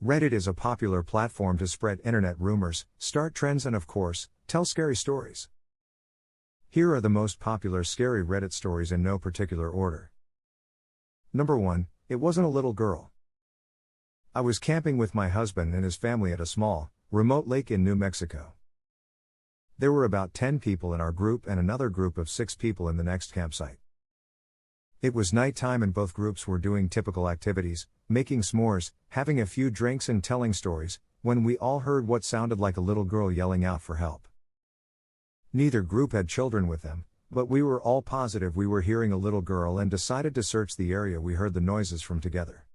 Reddit is a popular platform to spread internet rumors, start trends, and of course, tell scary stories. Here are the most popular scary Reddit stories in no particular order. Number 1, it wasn't a little girl. I was camping with my husband and his family at a small, remote lake in New Mexico. There were about 10 people in our group and another group of 6 people in the next campsite. It was nighttime and both groups were doing typical activities, making s'mores, having a few drinks and telling stories, when we all heard what sounded like a little girl yelling out for help. Neither group had children with them, but we were all positive we were hearing a little girl and decided to search the area we heard the noises from together.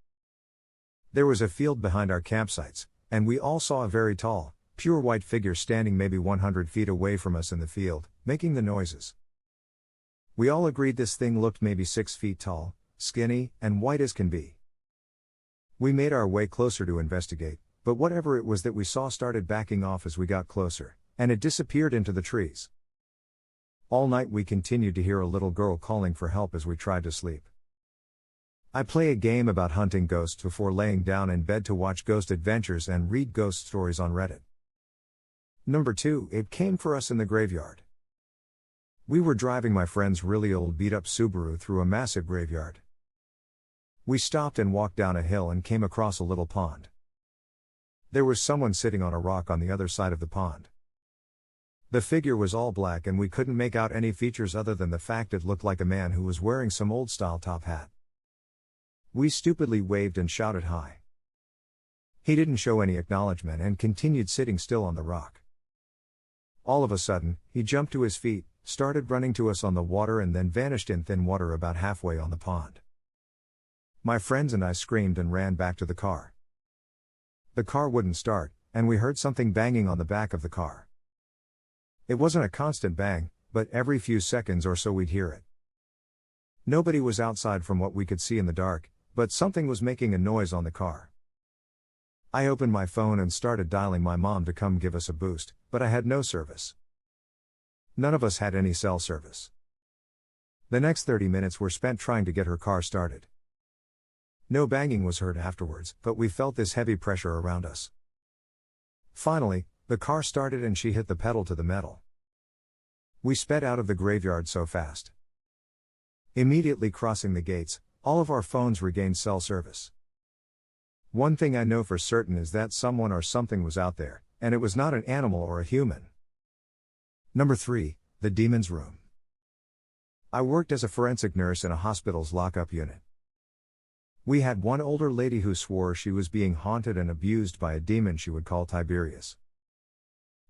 There was a field behind our campsites, and we all saw a very tall, pure white figure standing maybe 100 feet away from us in the field, making the noises. We all agreed this thing looked maybe 6 feet tall, skinny, and white as can be. We made our way closer to investigate, but whatever it was that we saw started backing off as we got closer, and it disappeared into the trees. All night we continued to hear a little girl calling for help as we tried to sleep. I play a game about hunting ghosts before laying down in bed to watch ghost adventures and read ghost stories on Reddit. Number 2, it came for us in the graveyard. We were driving my friend's really old beat-up Subaru through a massive graveyard. We stopped and walked down a hill and came across a little pond. There was someone sitting on a rock on the other side of the pond. The figure was all black and we couldn't make out any features other than the fact it looked like a man who was wearing some old-style top hat. We stupidly waved and shouted hi. He didn't show any acknowledgement and continued sitting still on the rock. All of a sudden, he jumped to his feet, started running to us on the water and then vanished in thin water about halfway on the pond. My friends and I screamed and ran back to the car. The car wouldn't start, and we heard something banging on the back of the car. It wasn't a constant bang, but every few seconds or so we'd hear it. Nobody was outside from what we could see in the dark, but something was making a noise on the car. I opened my phone and started dialing my mom to come give us a boost, but I had no service. None of us had any cell service. The next 30 minutes were spent trying to get her car started. No banging was heard afterwards, but we felt this heavy pressure around us. Finally, the car started and she hit the pedal to the metal. We sped out of the graveyard so fast. Immediately crossing the gates, all of our phones regained cell service. One thing I know for certain is that someone or something was out there, and it was not an animal or a human. Number 3, the demon's room. I worked as a forensic nurse in a hospital's lockup unit. We had one older lady who swore she was being haunted and abused by a demon she would call Tiberius.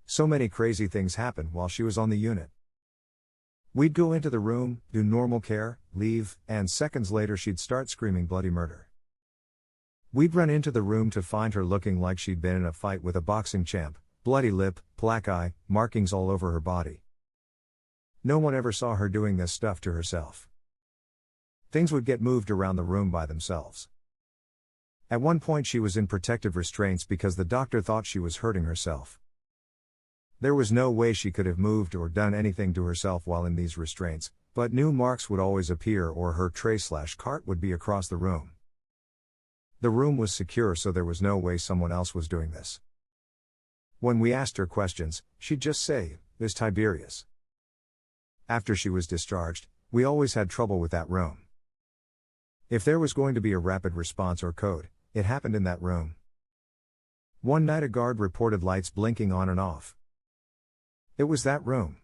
So many crazy things happened while she was on the unit. We'd go into the room, do normal care, leave, and seconds later she'd start screaming bloody murder. We'd run into the room to find her looking like she'd been in a fight with a boxing champ, bloody lip, black eye, markings all over her body. No one ever saw her doing this stuff to herself. Things would get moved around the room by themselves. At one point she was in protective restraints because the doctor thought she was hurting herself. There was no way she could have moved or done anything to herself while in these restraints, but new marks would always appear or her tray/cart would be across the room. The room was secure, so there was no way someone else was doing this. When we asked her questions, she'd just say, "There's Tiberius." After she was discharged, we always had trouble with that room. If there was going to be a rapid response or code, it happened in that room. One night a guard reported lights blinking on and off. It was that room.